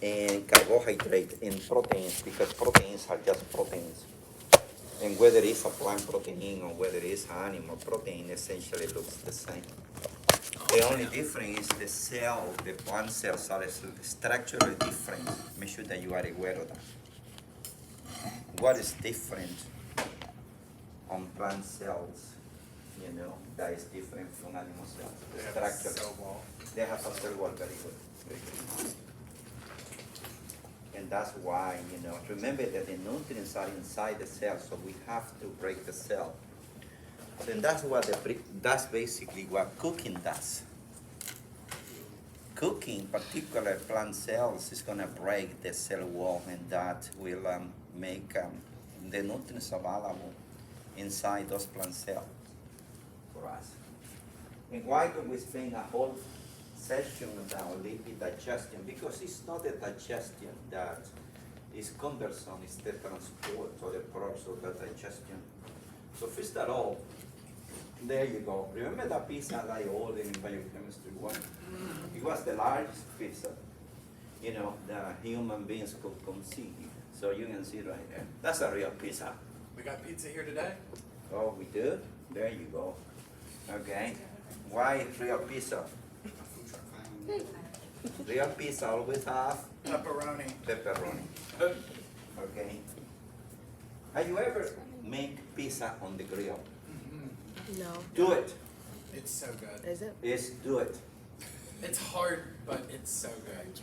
and carbohydrate and proteins, because proteins are just proteins. And whether it's a plant protein or whether it's animal protein, essentially looks the same. The only difference is the cell, the plant cells are structurally different. Make sure that you are aware of that. What is different on plant cells, that is different from animal cells? The structure. They have a cell wall, very good. Very good. And that's why, remember that the nutrients are inside the cell, so we have to break the cell. And that's basically what cooking does. Cooking, particular plant cells, is going to break the cell wall, and that will make the nutrients available inside those plant cells for us. And why do we spend a whole session about lipid digestion? Because it's not the digestion that is cumbersome, it's the transport or the process of the digestion. So first of all, there you go. Remember that pizza that I ordered in biochemistry one? It was the largest pizza, the human beings could conceive. So you can see right there. That's a real pizza. We got pizza here today. Oh, we do? There you go. Okay. Why real pizza? Real pizza always have Pepperoni. pepperoni. Okay. Have you ever make pizza on the grill? No. Do it. It's so good. Is it? Yes, do it. It's hard, but it's so good.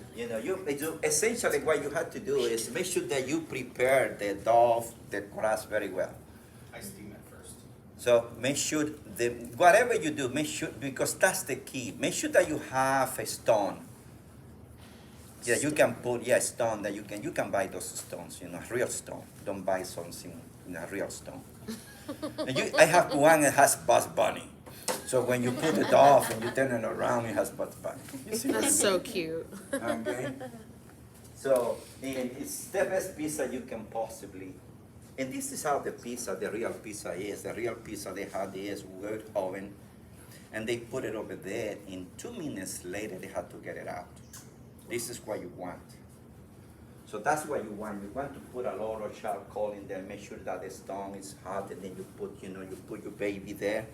Essentially what you have to do is make sure that you prepare the dough, the crust very well. I steam it first. So make sure whatever you do, make sure, because that's the key. Make sure that you have a stone. Yeah, you can put stone that you can buy those stones, real stone. Don't buy something in a real stone. And I have one that has Bugs Bunny. So when you put it off and you turn it around, it has Bugs Bunny. You see what I mean? That's so cute. Okay. So it's the best pizza you can possibly. And this is how the real pizza is. The real pizza, they have this wood oven, and they put it over there. In 2 minutes later, they have to get it out. This is what you want. So that's what you want. You want to put a lot of charcoal in there. Make sure that the stone is hot, and then you put your baby there.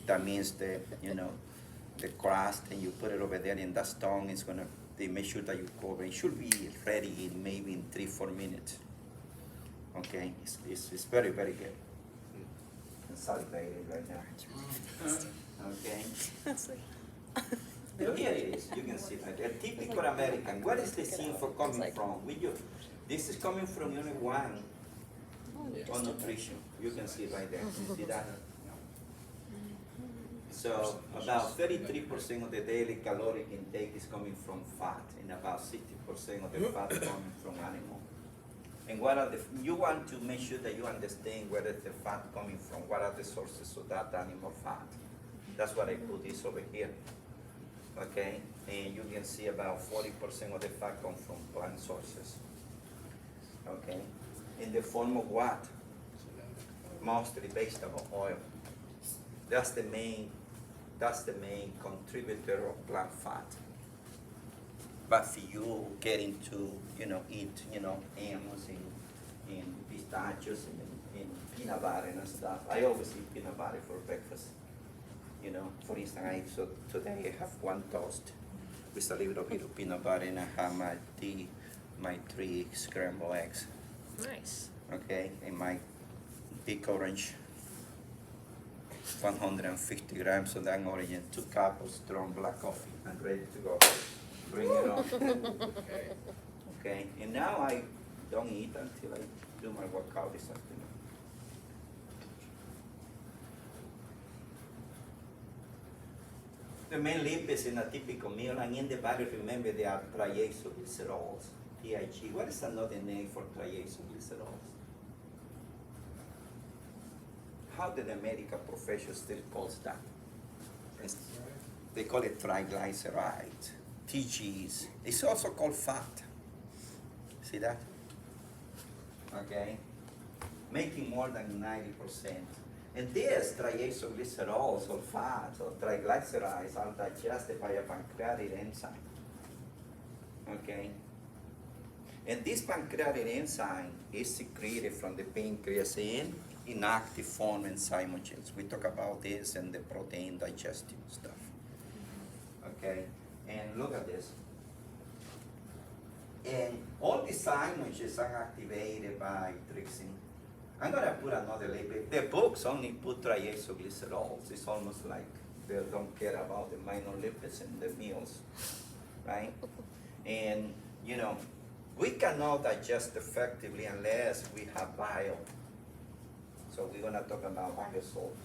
That means the crust, and you put it over there, and that stone is gonna. They make sure that you cover. It should be ready in maybe in 3-4 minutes. Okay, it's very, very good. I'm salivating right now. Okay. So here it is. You can see that. A typical American. Where is this info coming from? This is coming from Unit 1 on nutrition. You can see right there. You see that? So about 33% of the daily caloric intake is coming from fat, and about 60% of the fat coming from animal. And you want to make sure that you understand where is the fat coming from, what are the sources of that animal fat. That's what I put this over here. Okay, and you can see about 40% of the fat comes from plant sources. Okay, in the form of what? Mostly vegetable oil. That's the main contributor of plant fat. But if you get into, eat, almonds and pistachios and peanut butter and stuff. I always eat peanut butter for breakfast. For instance, today I have one toast with a little bit of peanut butter, and I have my tea, my 3 scrambled eggs. Nice. Okay, and my big orange, 150 grams of that orange, and 2 cups of strong black coffee. I'm ready to go. Bring it on. Okay, and now I don't eat until I do my workout this afternoon. The main lipids in a typical meal, and in the body, remember, they are triacylglycerols, TIG. What is another name for triacylglycerols? How did the medical profession still calls that? They call it triglyceride, TGs. It's also called fat. See that? Okay? Making more than 90%. And these triacylglycerols or fats or triglycerides are digested by a pancreatic enzyme. Okay? And this pancreatic enzyme is secreted from the pancreas in inactive form and cymogens. We talk about this and the protein digestion stuff. Okay, and look at this. And all the cymogens are activated by trypsin. I'm gonna put another label. The books only put triacylglycerols. It's almost like they don't care about the minor lipids in the meals, right? And you know, we cannot digest effectively unless we have bile. So we're gonna talk about bile salt,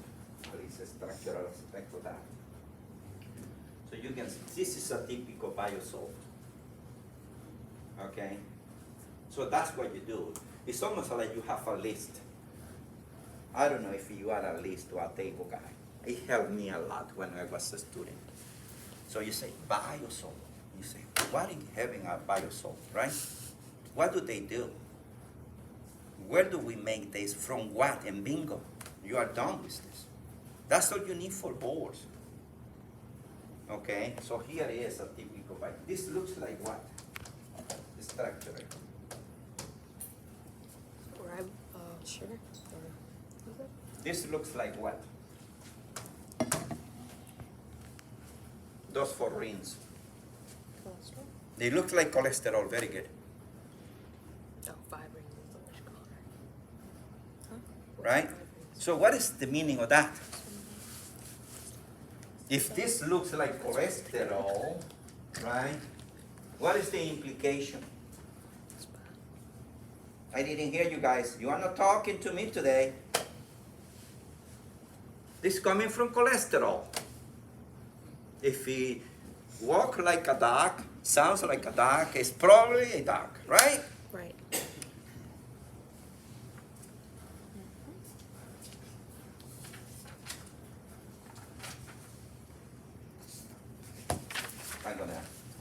at least a structural aspect of that. So you can, this is a typical bile salt. Okay? So that's what you do. It's almost like you have a list. I don't know if you are a list or a table guy. It helped me a lot when I was a student. So you say biosalt. You say, what is having a biosalt, right? What do they do? Where do we make this? From what? And bingo, you are done with this. That's all you need for boards. Okay, so here is a typical bio. This looks like what? The structure. Rib, sugar? Or is it? This looks like what? Those four rings. Cholesterol? They look like cholesterol, very good. Oh, 5 rings is the which color? Huh? What's Right? 5 rings? So what is the meaning of that? If this looks like cholesterol, right? What is the implication? I didn't hear you guys. You are not talking to me today. This coming from cholesterol. If we walk like a duck, sounds like a duck, it's probably a duck, right? Right.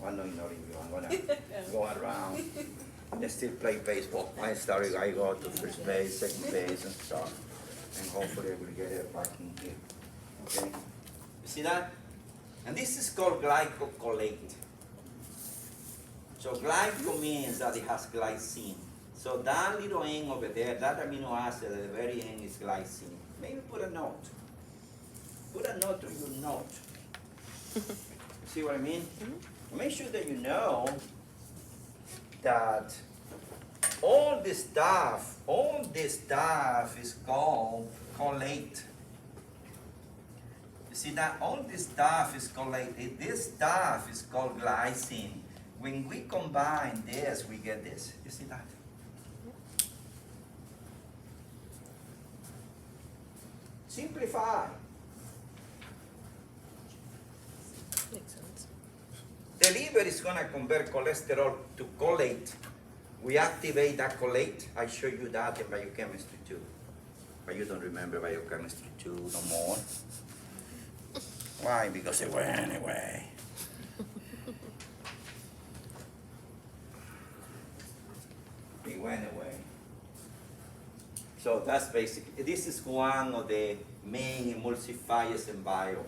I'm not ignoring you. I'm gonna go around. I still play baseball. I go to first base, second base, and stuff. And hopefully I will get it back in here. Okay? You see that? And this is called glycocolate. So glyco means that it has glycine. So that little N over there, that amino acid at the very end is glycine. Maybe put a note. Put a note on your note. See what I mean? Make sure that you know that all this stuff is called colate. You see that all this stuff is colate. This stuff is called glycine. When we combine this, we get this. You see that? Simplify. Makes sense. The liver is going to convert cholesterol to colate. We activate that colate. I show you that in biochemistry too. But you don't remember biochemistry too no more. Why? Because it went away. It went away. So that's basically, this is one of the main emulsifiers in bio.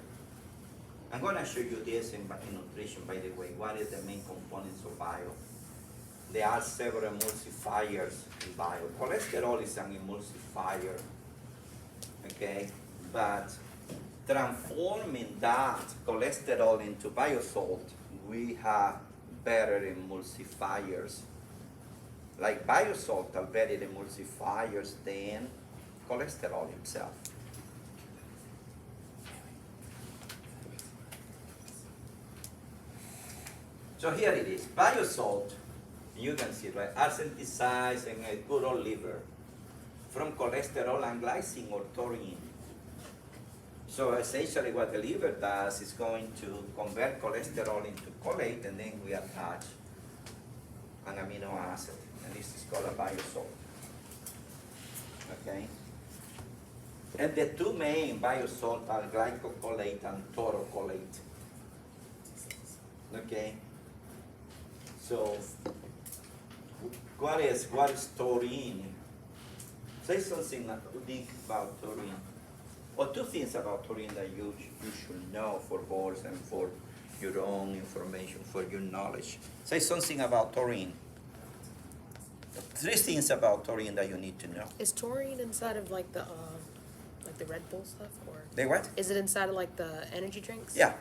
I'm going to show you this in nutrition, by the way. What is the main components of bio? There are several emulsifiers in bio. Cholesterol is an emulsifier, okay? But transforming that cholesterol into biosalt, we have better emulsifiers. Like biosalt are better emulsifiers than cholesterol itself. So here it is, biosalt, you can see, right, are synthesized in a good old liver from cholesterol and glycine or taurine. So essentially what the liver does is going to convert cholesterol into colate, and then we attach an amino acid, and this is called a biosalt. Okay? And the two main biosalts are glycocolate and taurocolate. Okay? So, what is taurine? Say something big about taurine. Or two things about taurine that you should know for boards and for your own information, for your knowledge. Say something about taurine. Three things about taurine that you need to know. Is taurine inside of like the Red Bull stuff, or The what? is it inside of like the energy drinks? Yeah.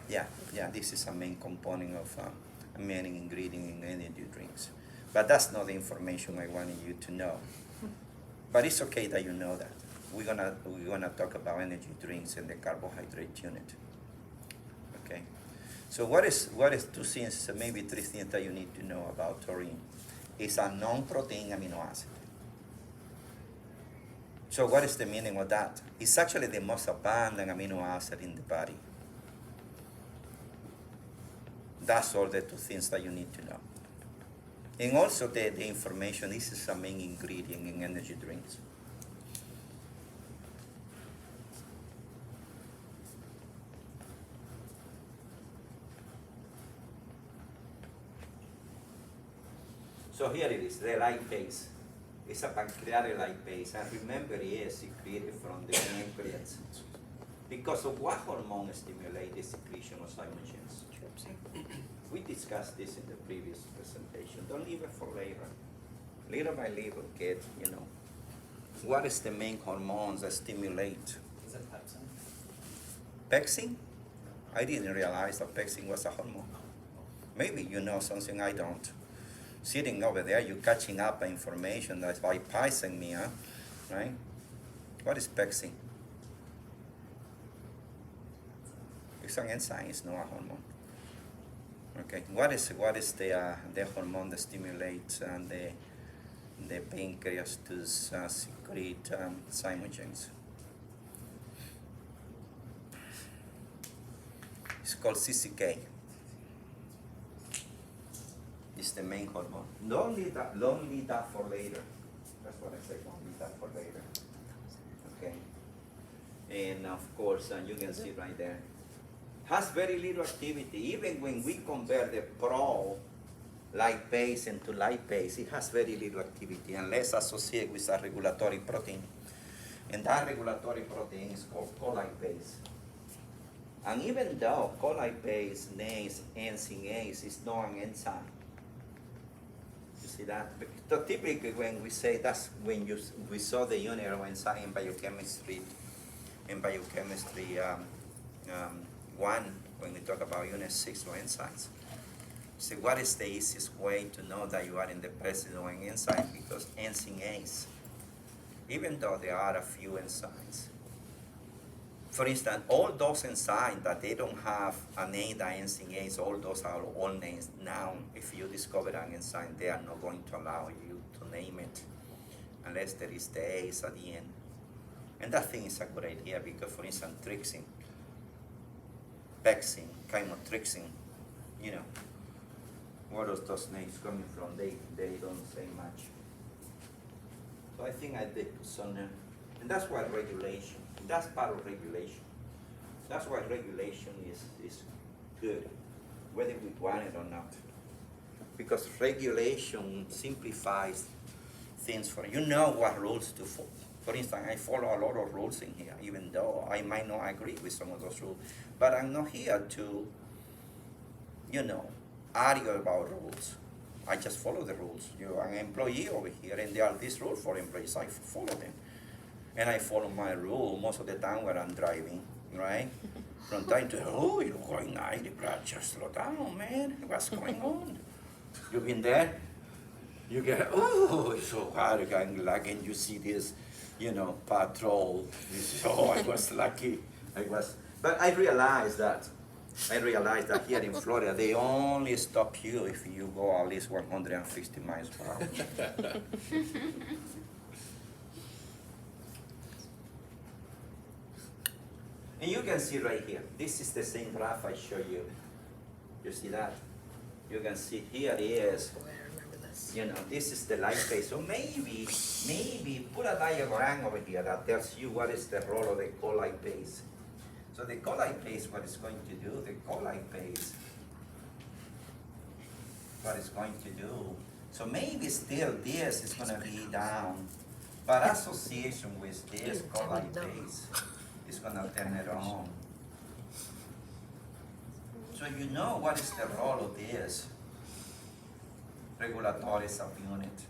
This is a main component of a main ingredient in energy drinks. But that's not the information I wanted you to know. But it's okay that you know that. We're gonna talk about energy drinks and the carbohydrate unit. Okay. So what is two things, maybe three things that you need to know about taurine? It's a non-protein amino acid. So what is the meaning of that? It's actually the most abundant amino acid in the body. That's all the two things that you need to know. And also the information, this is a main ingredient in energy drinks. So here it is, the lipase. It's a pancreatic lipase, and remember, yes, it's created from the pancreas. Because of what hormone stimulates the secretion of cyanogens? Trypsin. We discussed this in the previous presentation. Don't leave it for later. Little by little, get, what is the main hormones that stimulate? Is it pepsin? Pexin? I didn't realize that pexin was a hormone. Maybe you know something I don't. Sitting over there, you catching up information that's bypassing me, huh? Right? What is pexin? It's an enzyme, it's not a hormone. Okay, what is the hormone that stimulates the pancreas to secrete cyanogens? It's called CCK. It's the main hormone. Don't leave that for later. That's what I say, don't leave that for later. Okay. And of course, you can see right there, has very little activity. Even when we convert the pro lipase into lipase, it has very little activity unless associated with a regulatory protein. And that regulatory protein is called colipase. And even though colipase names enzyme is not an enzyme. You see that? So typically when we say that's when we saw the unit of enzyme in biochemistry, one, when we talk about unit 6 of enzymes. So what is the easiest way to know that you are in the presence of an enzyme? Because enzymes, even though there are a few enzymes, for instance, all those enzymes that they don't have a name that enzymes, all those are all names. Now, if you discover an enzyme, they are not going to allow you to name it unless there is the A's at the end. And that thing is a good idea because, for instance, trypsin, pexin, chymotrypsin, where are those names coming from? They don't say much. So I think I did put some, and that's why regulation. That's part of regulation. That's why regulation is good, whether we want it or not. Because regulation simplifies things for you. You know what rules to follow. For instance, I follow a lot of rules in here, even though I might not agree with some of those rules. But I'm not here to, argue about rules. I just follow the rules. You're an employee over here, and there are these rules for employees. I follow them. And I follow my rule most of the time when I'm driving, right? From time to, you're going 90, but just slow down, man. What's going on? You've been there? You get, it's so hard, and you see this, patrol. I was lucky. But I realized that here in Florida, they only stop you if you go at least 150 miles per hour. And you can see right here, this is the same graph I showed you. You see that? You can see here is, Boy, I remember this. this is the lipase. So maybe put a diagram over here that tells you what is the role of the colipase. So the colipase, what it's going to do, so maybe still this is going to be down, but association with this colipase is going to turn it on. So you know what is the role of this regulatory subunit.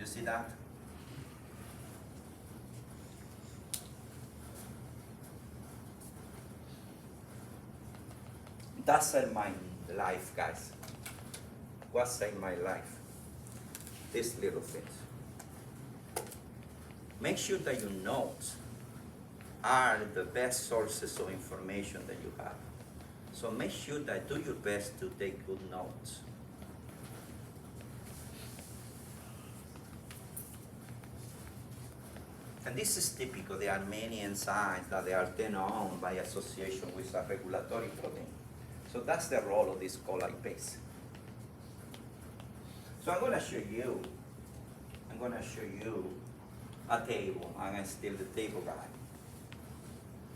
You see that? That saved my life, guys. What saved my life? These little things. Make sure that your notes are the best sources of information that you have. So make sure that do your best to take good notes. And this is typical. There are many enzymes that they are then owned by association with a regulatory protein. So that's the role of this colipase. So I'm going to show you a table. I'm still the table guy.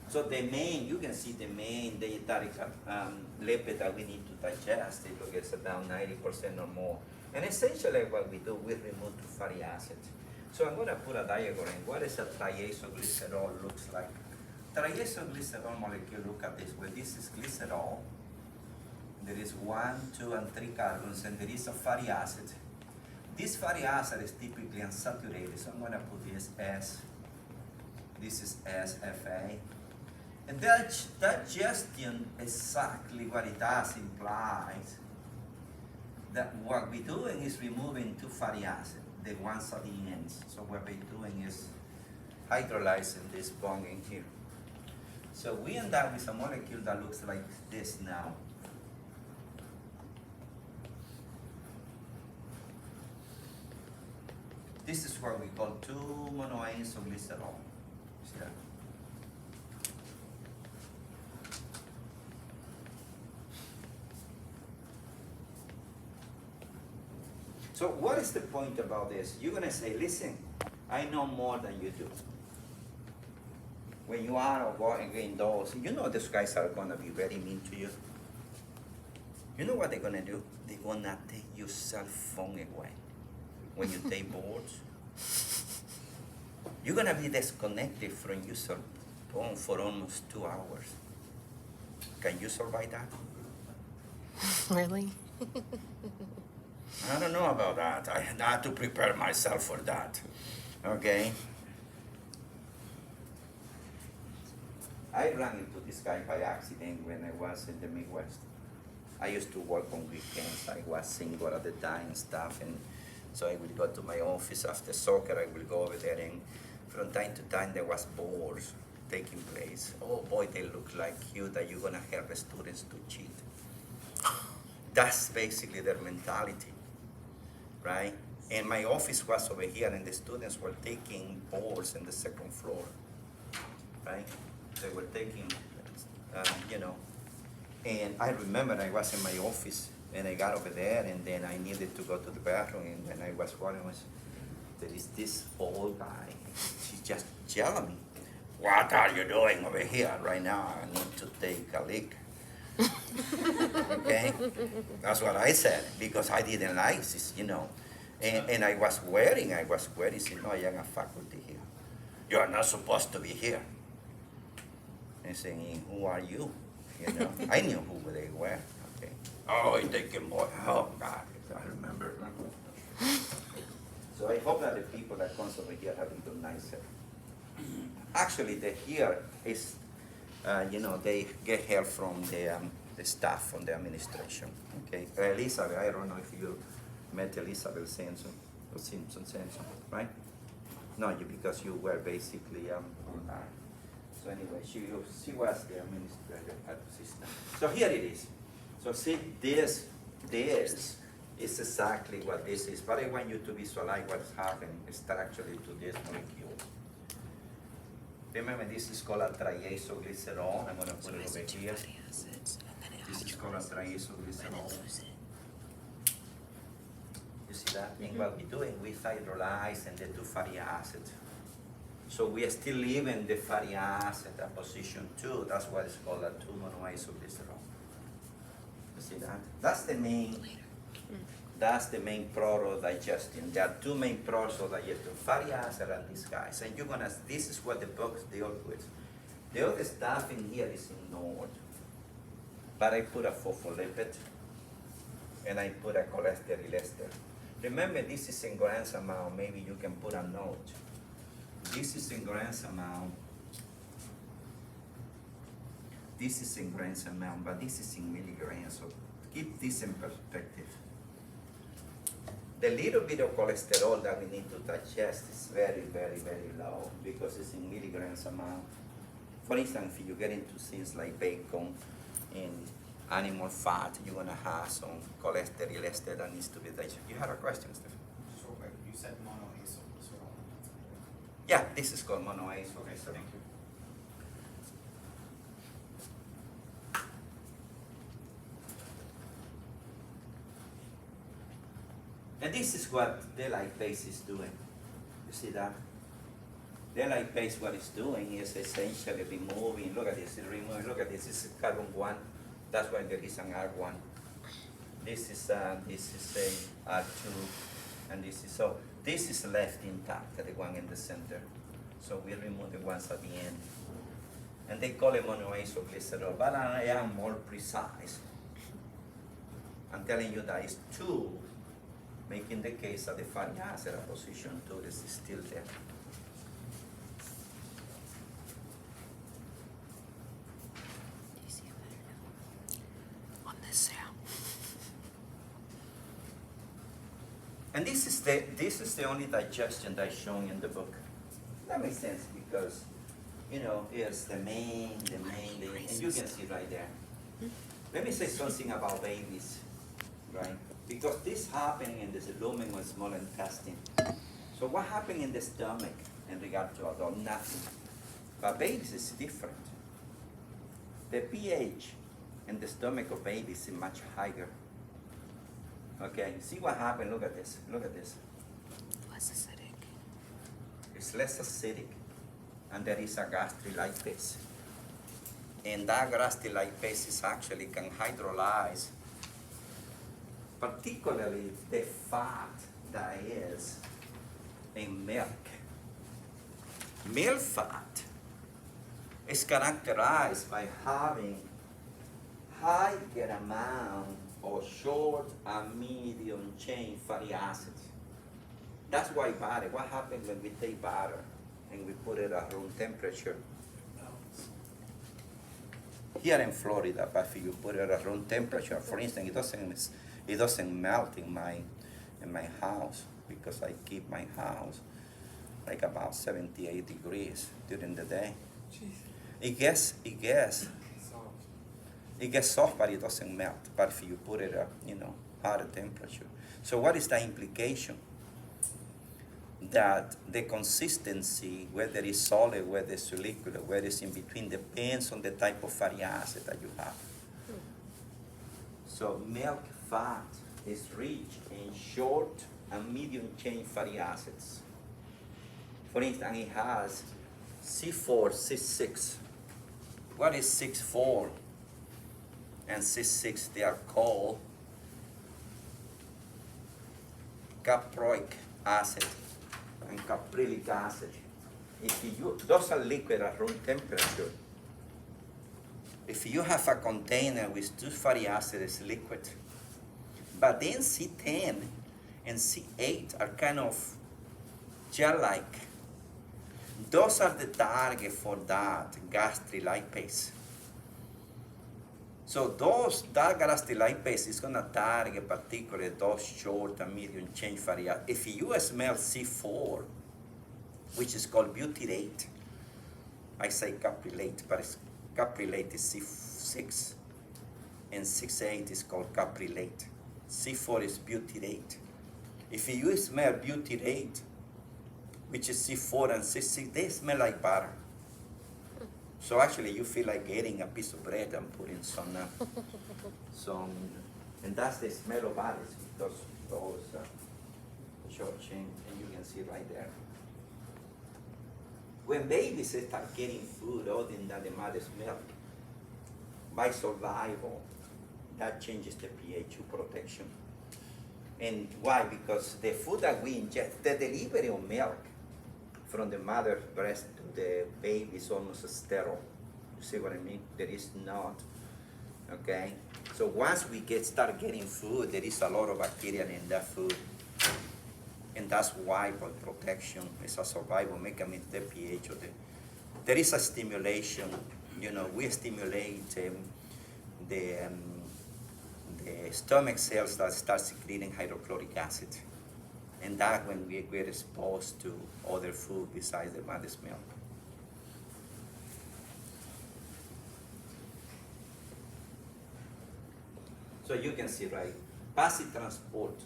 So the main, you can see the main dietary lipid that we need to digest. It gets about 90% or more. And essentially what we do, we remove two fatty acids. So I'm going to put a diagram. What is a triacylglycerol looks like? Triacylglycerol molecule, look at this. Well, this is glycerol. There is 1, 2, and 3 carbons, and there is a fatty acid. This fatty acid is typically unsaturated, so I'm going to put this S. This is SFA. And digestion, exactly what it does implies that what we're doing is removing two fatty acids, the ones at the ends. So what we're doing is hydrolyzing this bond in here. So we end up with a molecule that looks like this now. This is what we call 2-monoisoglycerol. See that? So what is the point about this? You're gonna say, listen, I know more than you do. When you are going indoors, you know these guys are gonna be very mean to you. You know what they're gonna do? They're gonna take your cell phone away. When you take boards, you're gonna be disconnected from your cell phone for almost 2 hours. Can you survive that? Really? I don't know about that. I had to prepare myself for that. Okay? I ran into this guy by accident when I was in the Midwest. I used to work on weekends. I was single at the time and stuff, and so I would go to my office after soccer. I would go over there, and from time to time there was balls taking place. Oh boy, they look like you, that you're gonna help the students to cheat. That's basically their mentality, right? And my office was over here, and the students were taking balls in the second floor, right? They were taking, you know. And I remember I was in my office, and I got over there, and then I needed to go to the bathroom, and when I was going, there is this old guy. She's just yelling me, "What are you doing over here right now? I need to take a leak." Okay? That's what I said, because I didn't like this, you know. And I was wearing, saying, "No, I am a faculty here. You are not supposed to be here." And saying, "Who are you?" You know, I knew who they were. Okay. Oh, he taking more. Oh God, I remember. So I hope that the people that comes over here have been nicer. Actually, the here is, you know, they get help from the staff from the administration. Okay, Elizabeth. I don't know if you met Elizabeth Simpson, right? No, because you were basically So anyway, she was the administrative assistant. So here it is. So see, this is exactly what this is. But I want you to visualize what's happening structurally to this molecule. Remember, this is called a triacylglycerol. I'm going to put it over here. This is called a triacylglycerol. You see that? And what we're doing, we hydrolyze and the two fatty acids. So we are still leaving the fatty acid at position 2. That's what is called a 2-monoisoglycerol. You see that? That's the main product of digestion. There are two main products of digestion, fatty acid and these guys. And this is what the books deal with. The other stuff in here is ignored. But I put a phospholipid and I put a cholesterol ester. Remember, this is in grams amount. Maybe you can put a note. This is in grams amount. This is in grams amount, but this is in milligrams. So keep this in perspective. The little bit of cholesterol that we need to digest is very, very, very low because it's in milligrams amount. For instance, if you get into things like bacon and animal fat, you're gonna have some cholesterol ester that needs to be digested. You had a question, Stephen? So you said monoacyl. So Yeah, this is called monoacyl. okay, so thank you. And this is what the lipase is doing. You see that? The lipase, what it's doing is essentially removing, look at this, it's removing, look at this is carbon 1. That's why there is an R1. This is a R2, and this is, so this is left intact, the one in the center. So we remove the ones at the end. And they call it monoacyl glycerol, but I am more precise. I'm telling you that it's 2, making the case that the fatty acid at position 2 is still there. Do you see it better now? On this sound. And this is the only digestion that's shown in the book. That makes sense because, you know, it's the main, and you can see right there. Let me say something about babies, right? Because this happening in this lumen or small intestine. So what happened in the stomach in regard to adult? Nothing. But babies is different. The pH in the stomach of babies is much higher. Okay, see what happened? Look at this. Look at this. Less acidic. It's less acidic, and there is a gastrolipase. And that gastrolipase is actually can hydrolyze, particularly the fat that is in milk. Milk fat is characterized by having higher amount of short and medium chain fatty acids. That's why butter, what happens when we take butter and we put it at room temperature? Here in Florida, but if you put it at room temperature, for instance, it doesn't melt in my house because I keep my house like about 78 degrees during the day. It gets soft, but it doesn't melt. But if you put it at, higher temperature. So what is the implication? That the consistency, whether it's solid, whether it's liquid, whether it's in between, depends on the type of fatty acid that you have. So milk fat is rich in short and medium chain fatty acids. For instance, it has C4, C6. What is C4 and C6? They are called caproic acid and caprylic acid. Those are liquid at room temperature. If you have a container with 2 fatty acids, it's liquid. But then C10 and C8 are kind of gel-like. Those are the target for that gastrolipase. So that gastrolipase is gonna target particularly those short and medium chain fatty acids. If you smell C4, which is called butyrate, I say caprylate, but caprylate is C6, and 6,8 is called caprylate. C4 is butyrate. If you smell butyrate, which is C4 and C6, they smell like butter. So actually you feel like eating a piece of bread and putting some, and that's the smell of butter, because those short chain, and you can see right there. When babies start getting food other than the mother's milk, by survival, that changes the pH protection. And why? Because the food that we ingest, the delivery of milk from the mother's breast to the baby is almost sterile. You see what I mean? There is not, okay? So once we start getting food, there is a lot of bacteria in that food. And that's why for protection is a survival mechanism, the pH of the, there is a stimulation, we stimulate the stomach cells that start secreting hydrochloric acid. And that when we get exposed to other food besides the mother's milk. So you can see, right, passive transport.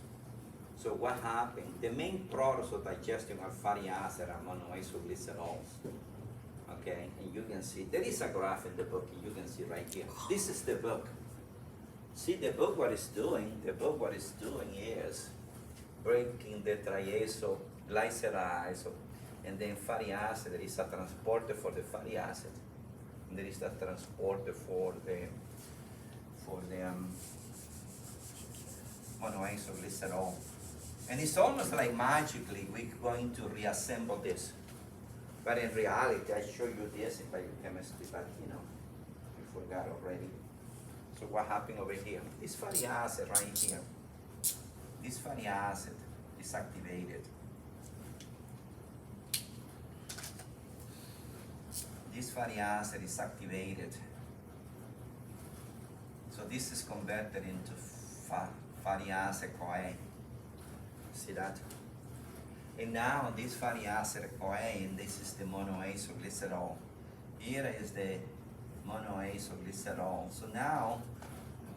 So what happened? The main products of digestion are fatty acid and monoisoglycerols. Okay, and you can see, there is a graph in the book, and you can see right here. This is the book. See the book what it's doing? The book what it's doing is breaking the triacylglyceride, and then fatty acid. There is a transporter for the fatty acid, and there is a transporter for the monoisoglycerol. And it's almost like magically we're going to reassemble this. But in reality, I show you this in biochemistry, but we forgot already. So what happened over here? This fatty acid right here, this fatty acid is activated. This fatty acid is activated. So this is converted into fatty acid CoA. See that? And now this fatty acid CoA, and this is the monoisoglycerol. Here is the monoisoglycerol. So now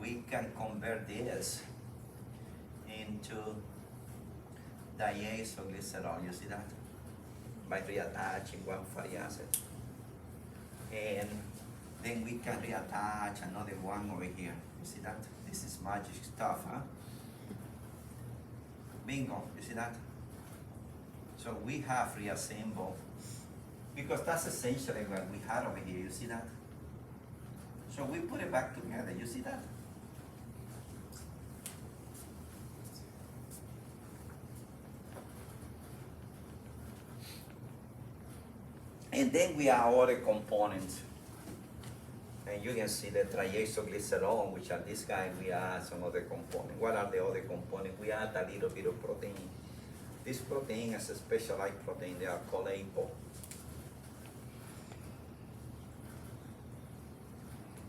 we can convert this into diacylglycerol. You see that? By reattaching one fatty acid. And then we can reattach another one over here. You see that? This is magic stuff, huh? Bingo, you see that? So we have reassembled, because that's essentially what we had over here, you see that? So we put it back together, you see that? And then we have other components. And you can see the triacylglycerol, which are this guy, we add some other components. What are the other components? We add a little bit of protein. This protein is a specialized protein, they are called APO.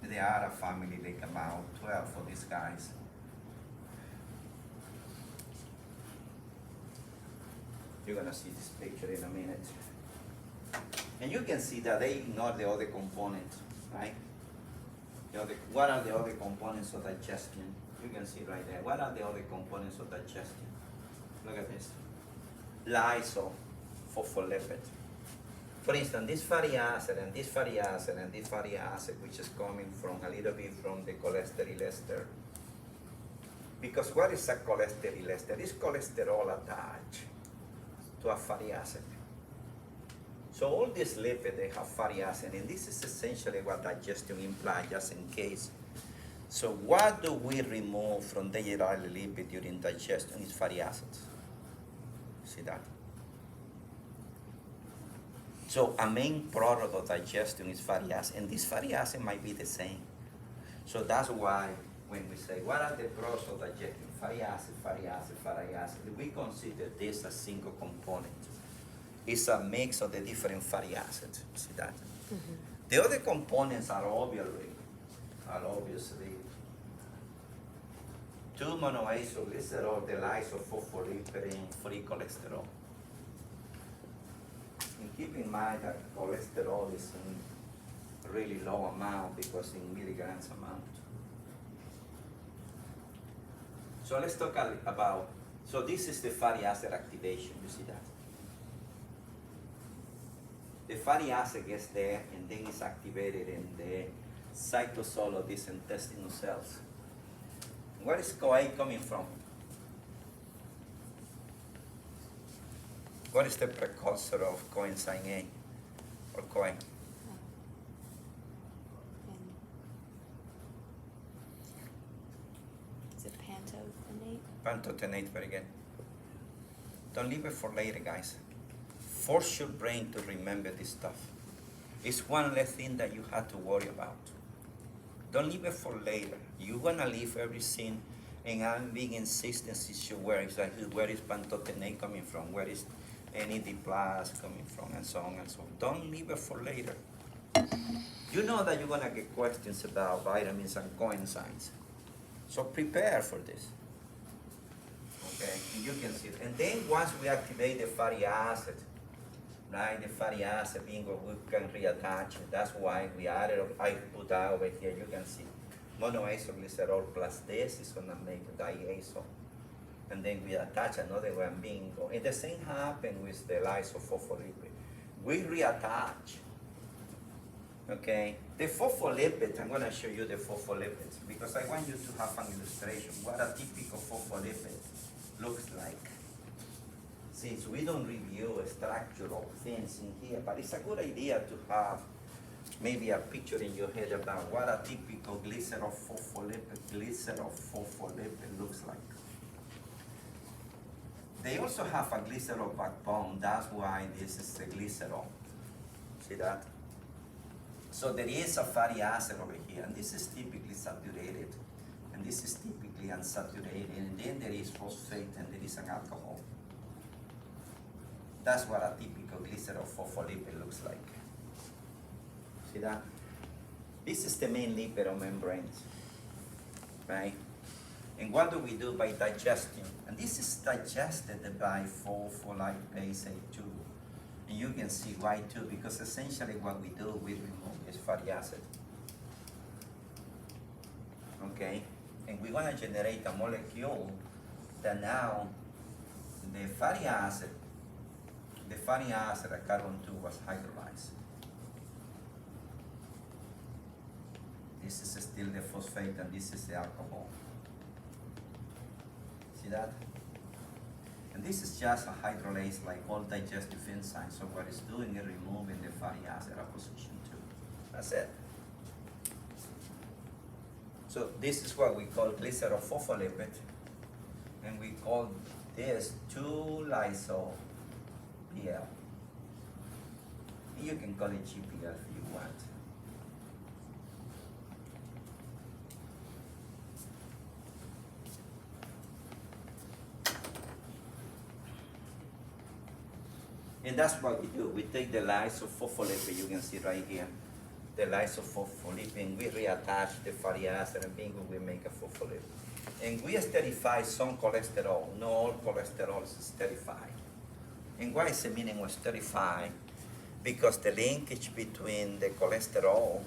They are a family, like about 12 for these guys. You're gonna see this picture in a minute. And you can see that they ignore the other components, right? What are the other components of digestion? You can see right there. What are the other components of digestion? Look at this. Lysophospholipid. For instance, this fatty acid and this fatty acid and this fatty acid, which is coming from a little bit from the cholesterol ester. Because what is a cholesterol ester? It's cholesterol attached to a fatty acid. So all these lipids, they have fatty acid, and this is essentially what digestion implies, just in case. So what do we remove from daily lipid during digestion is fatty acids. See that? So a main product of digestion is fatty acid, and this fatty acid might be the same. So that's why when we say, what are the products of digestion? Fatty acid, fatty acid, fatty acid. We consider this a single component. It's a mix of the different fatty acids. See that? Mm-hmm. The other components are obviously 2-monoisoglycerol, the lysophospholipid, and free cholesterol. And keep in mind that cholesterol is in really low amount because in milligrams amount. So let's talk about, so this is the fatty acid activation, you see that? The fatty acid gets there and then it's activated in the cytosol of these intestinal cells. Where is CoA coming from? What is the precursor of coenzyme A or CoA? Is it pantothenate? Pantothenate, very good. Don't leave it for later, guys. Force your brain to remember this stuff. It's one less thing that you have to worry about. Don't leave it for later. You're gonna leave everything And I'm being insistent issue where exactly where is pantotene coming from, where is NAD plus coming from, and so on and so on. Don't leave it for later. You know that you're gonna get questions about vitamins and coenzymes. So prepare for this. Okay, and you can see it. And then once we activate the fatty acid, right, the fatty acid, bingo, we can reattach it. That's why we added, I put that over here, you can see. Monoisoglycerol plus this is gonna make diazo. And then we attach another one, bingo. And the same happens with the lysophospholipid. We reattach. Okay, the phospholipid, I'm gonna show you the phospholipids because I want you to have an illustration what a typical phospholipid looks like. Since we don't review structural things in here, but it's a good idea to have maybe a picture in your head about what a typical glycerophospholipid looks like. They also have a glycerol backbone, that's why this is the glycerol. See that? So there is a fatty acid over here, and this is typically saturated, and this is typically unsaturated, and then there is phosphate, and there is an alcohol. That's what a typical glycerophospholipid looks like. See that? This is the main lipid on membranes, right? And what do we do by digesting? And this is digested by phospholipase A2. And you can see why too, because essentially what we do, we remove this fatty acid. Okay? And we're gonna generate a molecule that now the fatty acid, at carbon 2 was hydrolyzed. This is still the phosphate and this is the alcohol. See that? And this is just a hydrolase like all digestive enzymes. So what it's doing is removing the fatty acid at position 2. That's it. So this is what we call glycerophospholipid. And we call this 2-lyso PL. You can call it GPL if you want. And that's what we do. We take the lysophospholipid, you can see right here, the lysophospholipid, and we reattach the fatty acid, and bingo, we make a phospholipid. And we esterify some cholesterol. Not all cholesterol is esterified. And what is the meaning of esterify? Because the linkage between the cholesterol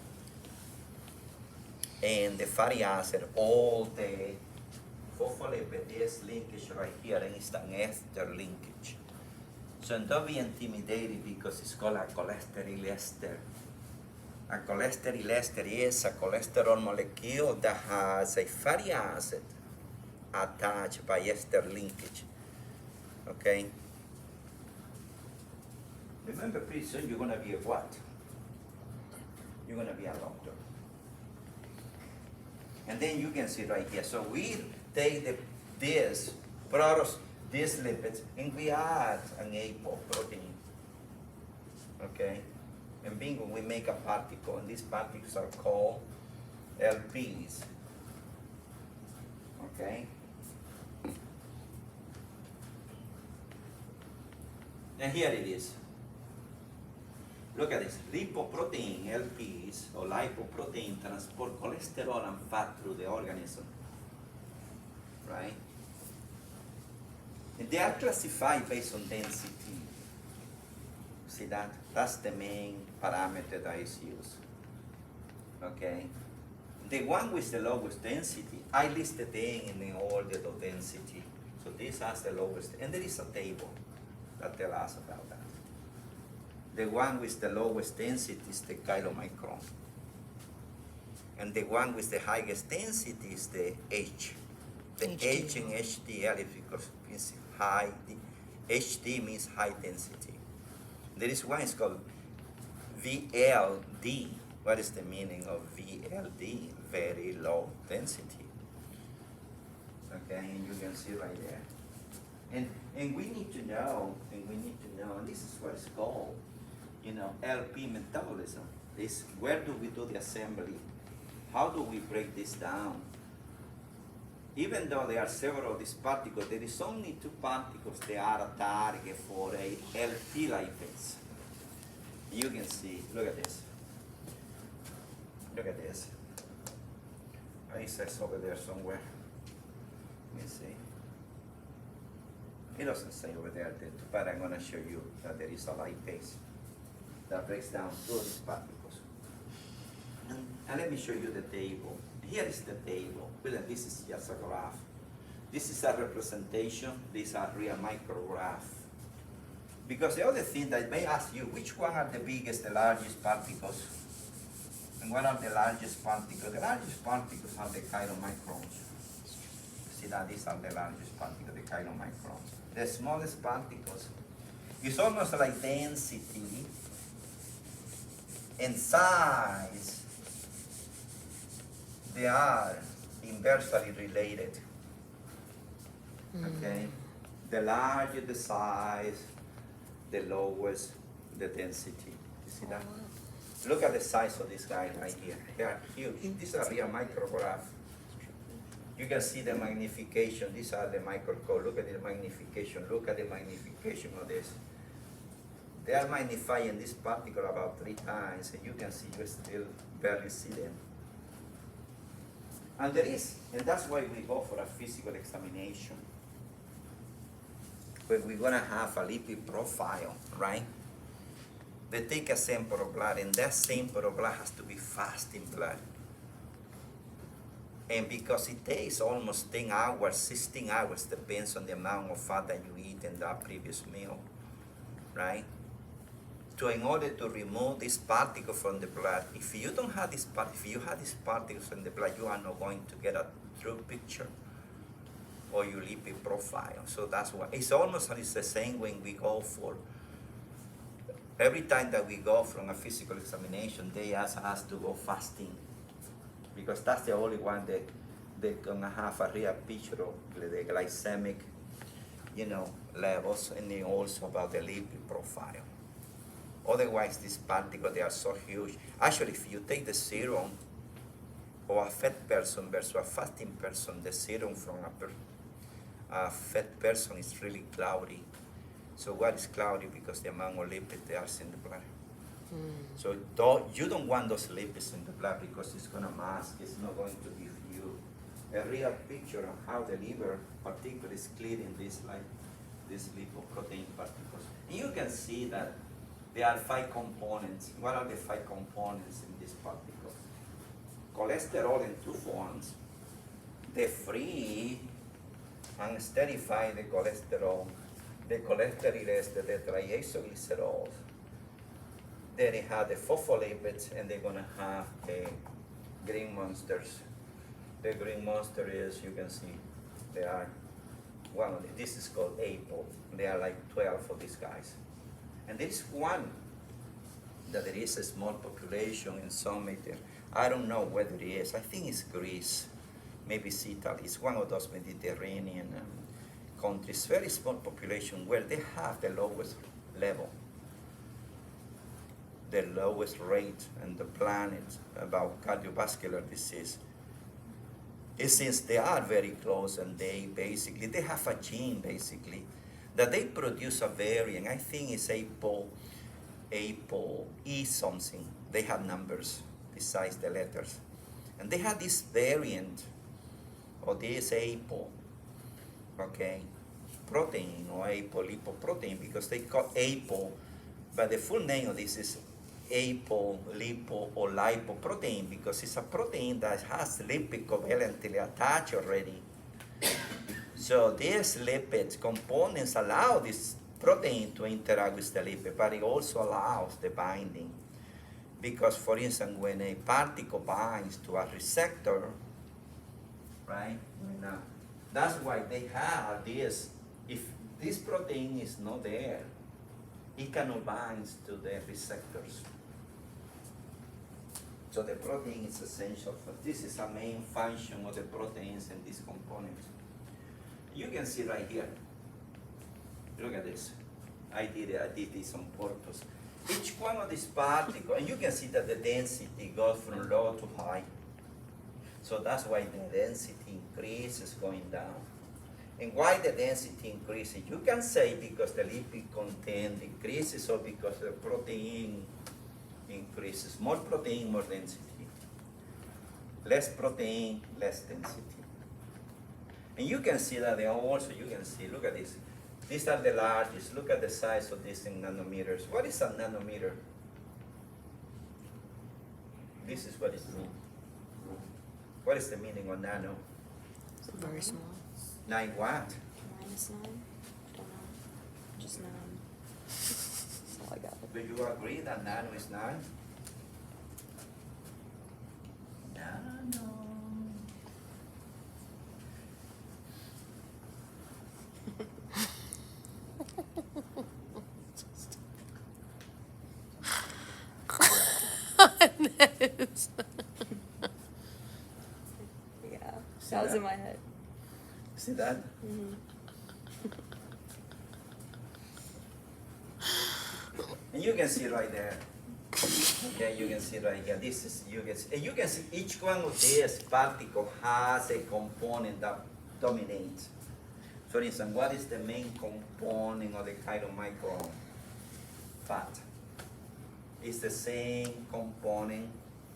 and the fatty acid, all the phospholipid is linkage right here, and it's an ester linkage. So don't be intimidated because it's called a cholesterol ester. A cholesterol ester is a cholesterol molecule that has a fatty acid attached by ester linkage. Okay? Remember, pretty soon you're gonna be a what? You're gonna be a doctor. And then you can see right here. So we take this products, these lipids, and we add an apoprotein. Okay? And bingo, we make a particle, and these particles are called LPs. Okay? And here it is. Look at this. Lipoprotein, LPs, or lipoprotein transport cholesterol and fat through the organism. Right? And they are classified based on density. See that? That's the main parameter that is used. Okay? The one with the lowest density, I listed them in the order of density. So this has the lowest, and there is a table that tells us about that. The one with the lowest density is the chylomicron. And the one with the highest density is the H. The H in HDL is because it's high, HD means high density. There is one, it's called VLD. What is the meaning of VLD? Very low density. Okay, and you can see right there. And we need to know, and this is what it's called, LP metabolism. Is where do we do the assembly? How do we break this down? even though there are several of these particles, there is only two particles that are a target for a LP lipase. You can see, look at this. Look at this. It says over there somewhere. Let me see. It doesn't say over there, but I'm gonna show you that there is a lipase that breaks down through these particles. And let me show you the table. Here is the table. Well, this is just a graph. This is a representation. These are real micrograph. Because the other thing that may ask you, which one are the biggest, the largest particles? And what are the largest particles? The largest particles are the chylomicrons. See that these are the largest particles, the chylomicrons. The smallest particles is almost like density and size. They are inversely related. Okay? The larger the size, the lowest the density. You see that? Look at the size of this guy right here. They are huge. These are real micrograph. You can see the magnification. These are the microscope. Look at the magnification. Look at the magnification of this. They are magnifying this particle about 3 times, and you can see, you still barely see them. And there is, and that's why we go for a physical examination. When we're gonna have a lipid profile, right? They take a sample of blood, and that sample of blood has to be fasting blood. And because it takes almost 10 hours, 16 hours, depends on the amount of fat that you eat in that previous meal, right? So in order to remove this particle from the blood, if you don't have this part, if you have these particles in the blood, you are not going to get a true picture or your lipid profile. So that's why it's almost the same when we go for. Every time that we go from a physical examination, they ask us to go fasting, because that's the only one that they're gonna have a real picture of the glycemic, levels, and then also about the lipid profile. Otherwise, these particles, they are so huge. Actually, if you take the serum of a fat person versus a fasting person, the serum from a fat person is really cloudy. So what is cloudy? Because the amount of lipids they are in the blood. So you don't want those lipids in the blood, because it's gonna mask, it's not going to give you a real picture of how the liver particle is clearing these lipoprotein particles. And you can see that there are 5 components. What are the 5 components in this particle? Cholesterol in 2 forms. The free and esterified the cholesterol, the cholesterol, the triacylglycerols. Then they have the phospholipids, and they're gonna have the green monsters. The green monster is, you can see, they are, this is called APO. There are like 12 of these guys. And there is one that there is a small population in some area. I don't know whether it is. I think it's Greece, maybe it's Italy. It's one of those Mediterranean countries, very small population, where they have the lowest level, the lowest rate on the planet about cardiovascular disease. It since they are very close, and they have a gene basically that they produce a variant. I think it's APO E something. They have numbers besides the letters, and they have this variant of this APO, okay, protein or apolipoprotein, because they call APO, but the full name of this is apolipo or lipoprotein, because it's a protein that has lipid covalently attached already. So these lipid components allow this protein to interact with the lipid, but it also allows the binding. Because, for instance, when a particle binds to a receptor, right? That's why they have this. If this protein is not there, it cannot bind to the receptors. So the protein is essential. This is a main function of the proteins and these components. You can see right here. Look at this. I did this on purpose. Each one of these particles, and you can see that the density goes from low to high. So that's why the density increase is going down. And why the density increases? You can say because the lipid content decreases or because the protein increases. More protein, more density. Less protein, less density. And you can see that also, you can see, look at this. These are the largest. Look at the size of this in nanometers. What is a nanometer? This is what it means. What is the meaning of nano? Very small. 9 what? -9? I don't know. Just 9. That's all I got. Do you agree that nano is 9? Nano. Yeah. See That was that? in my head. See that? Mm-hmm. And you can see right there. Okay, you can see right here. This is and you can see each one of these particles has a component that dominates. For instance, what is the main component of the chylomicron? Fat. It's the same component,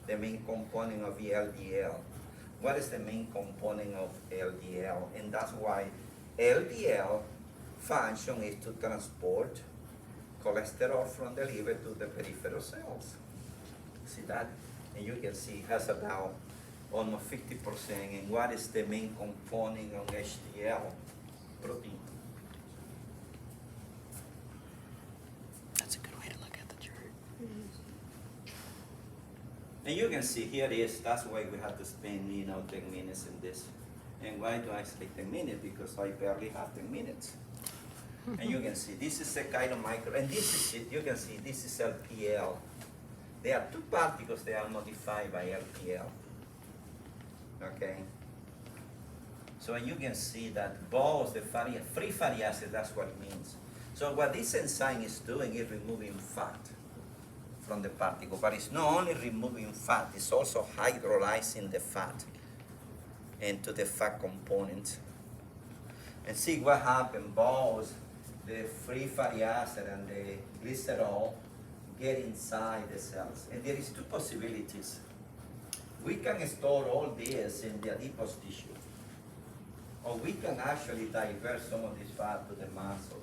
the main component of the LDL. What is the main component of LDL? And that's why LDL function is to transport cholesterol from the liver to the peripheral cells. See that? And you can see it has about almost 50%. And what is the main component of HDL? Protein. That's a good way to look at the chart. And you can see here it is, that's why we have to spend 10 minutes in this. And why do I say 10 minutes? Because I barely have 10 minutes. And you can see this is a chylomicron, and this is it. You can see this is LPL. There are two particles that are modified by LPL. Okay? So you can see that both the free fatty acid, that's what it means. So what this enzyme is doing is removing fat from the particle, but it's not only removing fat, it's also hydrolyzing the fat into the fat component. And see what happened, both the free fatty acid and the glycerol get inside the cells. And there is two possibilities. We can store all this in the adipose tissue, or we can actually divert some of this fat to the muscle.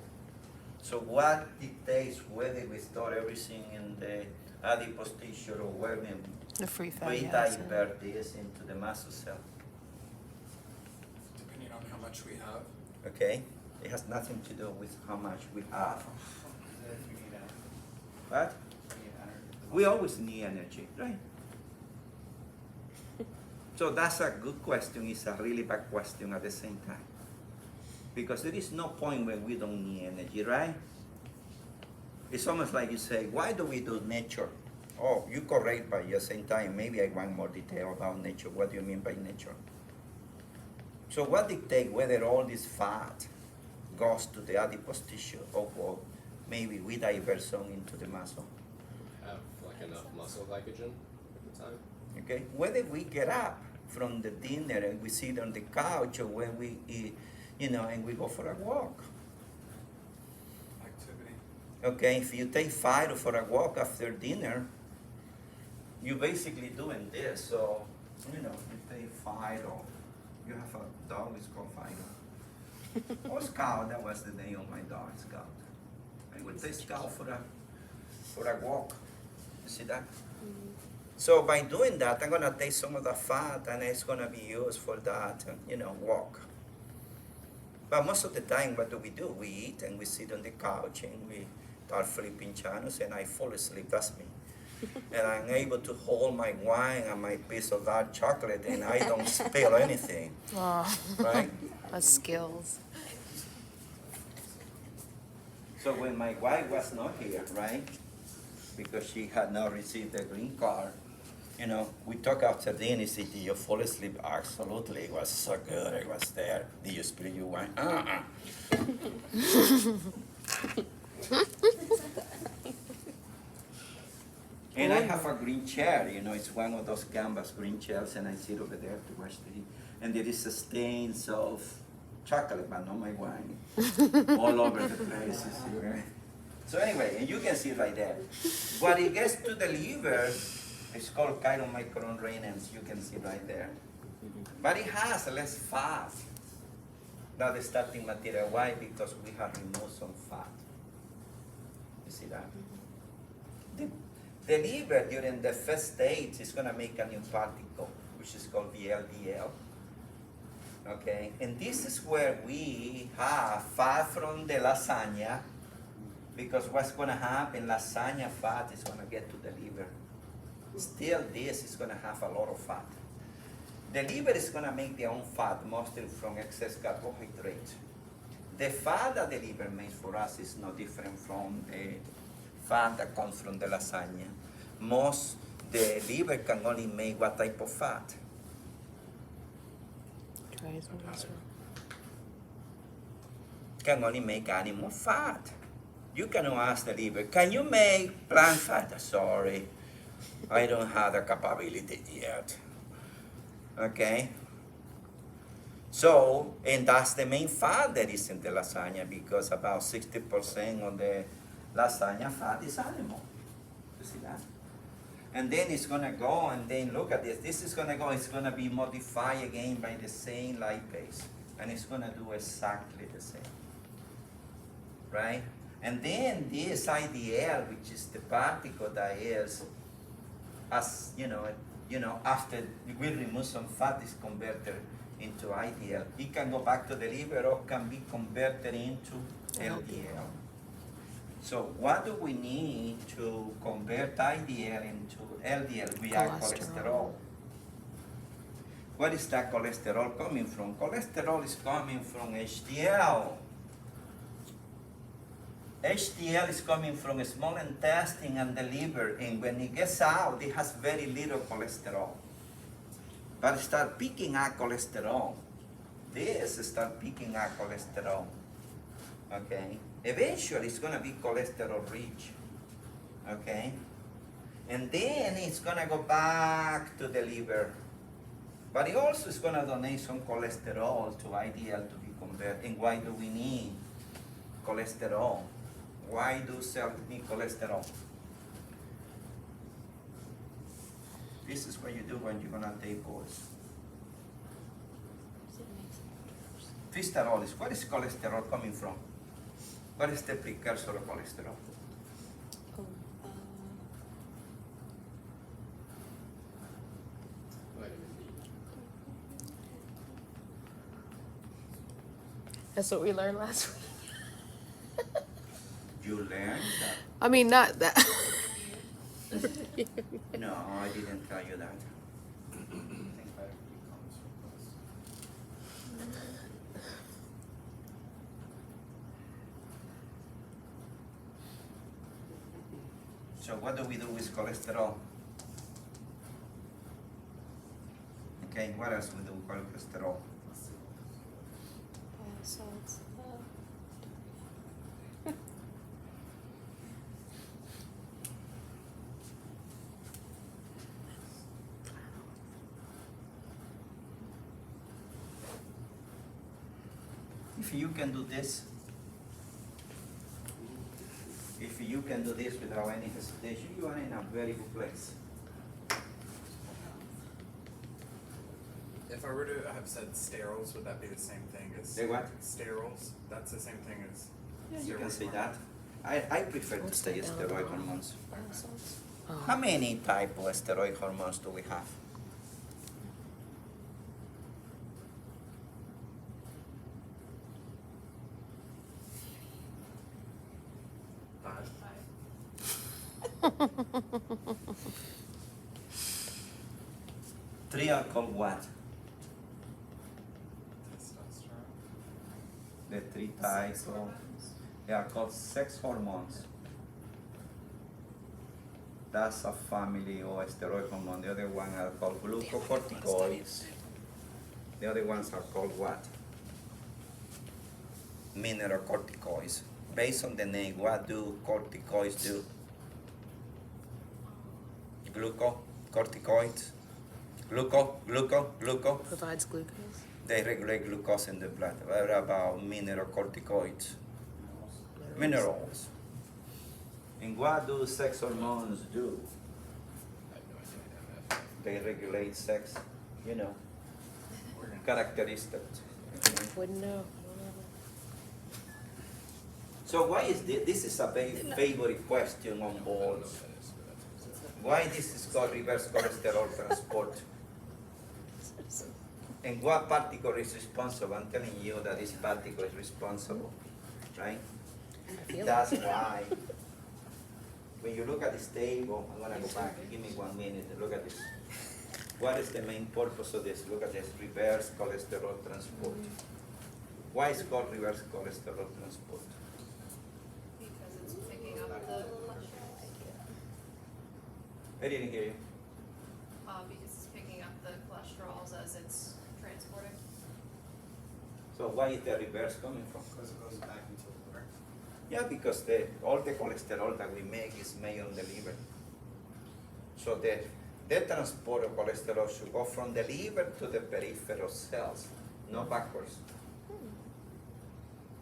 So what dictates whether we store everything in the adipose tissue or whether The free we fatty acid. divert this into the muscle cell? Depending on how much we have. Okay? It has nothing to do with how much we have. If you need energy. What? You need energy. We always need energy, right? So that's a good question. It's a really bad question at the same time. Because there is no point where we don't need energy, right? It's almost like you say, why do we do nature? Oh, you correct, but at the same time, maybe I want more detail about nature. What do you mean by nature? So what dictates whether all this fat goes to the adipose tissue or maybe we divert some into the muscle? Have like enough muscle glycogen at the time. Okay, whether we get up from the dinner and we sit on the couch or when we eat, and we go for a walk. Activity. Okay, if you take Fido for a walk after dinner, you're basically doing this. So, you take Fido. You have a dog, it's called Fido. Or Scout, that was the name of my dog, Scout. I would take Scout for a walk. You see that? So by doing that, I'm gonna take some of the fat and it's gonna be used for that, walk. But most of the time, what do? We eat and we sit on the couch and we start flipping channels and I fall asleep, that's me. And I'm able to hold my wine and my piece of dark chocolate and I don't spill anything, Oh, right? that's skills. So when my wife was not here, right, because she had not received the green card, we talked after dinner, she said, did you fall asleep? Absolutely, it was so good, I was there. Did you spill your wine? And I have a green chair, you know, it's one of those canvas green chairs, and I sit over there to watch TV. And there is a stains of chocolate, but not my wine, all over the place. You see, right? So anyway, and you can see right there. When it gets to the liver, it's called chylomicron renans. You can see right there. But it has less fat than the starting material. Why? Because we have removed some fat. You see that? The liver during the first stage is going to make a new particle, which is called VLDL. Okay, and this is where we have fat from the lasagna, because what's going to happen, lasagna fat is going to get to the liver. Still, this is going to have a lot of fat. The liver is going to make their own fat, mostly from excess carbohydrates. The fat that the liver makes for us is no different from the fat that comes from the lasagna. The liver can only make what type of fat? Can only make animal fat. You cannot ask the liver, can you make plant fat? Sorry, I don't have the capability yet. Okay? So, and that's the main fat that is in the lasagna, because about 60% of the lasagna fat is animal. You see that? And then it's gonna go, and then look at this. This is gonna go, it's gonna be modified again by the same lipase. And it's gonna do exactly the same. Right? And then this IDL, which is the particle that is, as you know, after we remove some fat, is converted into IDL. It can go back to the liver or can be converted into LDL. So what do we need to convert IDL into LDL? We have cholesterol. Where is that cholesterol coming from? Cholesterol is coming from HDL. HDL is coming from the small intestine and the liver, and when it gets out, it has very little cholesterol. But it start picking up cholesterol. This start picking up cholesterol. Okay? Eventually, it's going to be cholesterol rich. Okay? And then it's going to go back to the liver. But it also is going to donate some cholesterol to IDL to be converted. And why do we need cholesterol? Why do cells need cholesterol? This is what you do when you're gonna take boards. Fisterol, where is cholesterol coming from? What is the precursor of cholesterol? Vitamin D. That's what we learned last week. You learned that? I mean, not that. No, I didn't tell you that. I think vitamin D comes from those. So what do we do with cholesterol? Okay, what else we do with cholesterol? So it's If you can do this, if you can do this without any hesitation, you are in a very good place. If I were to have said sterols, would that be the same thing as? Say what? Sterols, that's the same thing as. Yeah, you steroid can say hormone. that. I prefer to What's say that steroid other one? hormones. Oh. How many type of steroid hormones do we have? Three are called what? Testosterone. The three types of, they are called sex hormones. That's a family of steroid hormone. The other one are called glucocorticoids. The other ones are called what? Mineralocorticoids. Based on the name, what do corticoids do? glucocorticoids. Gluco. Provides glucose. They regulate glucose in the blood. What about mineralocorticoids? Minerals. And what do sex hormones do? I have no idea. MF. They regulate sex, you know, characteristics. Wouldn't know. So why is this is a very favorite question on I don't know boards. what that is, but that's- Why this is called reverse cholesterol transport? And what particle is responsible? I'm telling you that this particle is responsible, right? I feel That's it. why. When you look at this table, I'm gonna go back, give me 1 minute, look at this. What is the main purpose of this? Look at this, reverse cholesterol transport. Why is it called reverse cholesterol transport? Because it's picking up the I didn't hear you. because it's picking up the cholesterols as it's transporting. So why is the reverse coming from? Because it goes back into the liver. Yeah, because all the cholesterol that we make is made on the liver. So the transport of cholesterol should go from the liver to the peripheral cells, not backwards.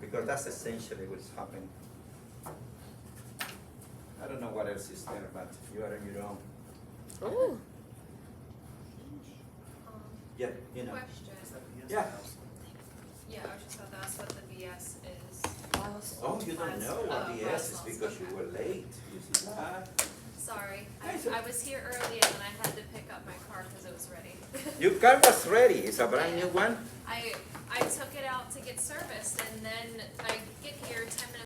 Because that's essentially what's happening. I don't know what else is there, but you are on your own. Oh, Yeah, you know. Question. Yeah. Yeah, I was just about to ask what the BS is. Oh, you don't know what Oh, BS is milestones, because you okay. were late. You see that? Sorry, Nice. I was here early and then I had to pick up my car because it was ready. Your car was ready. It's a brand new one. I took it out to get serviced and then I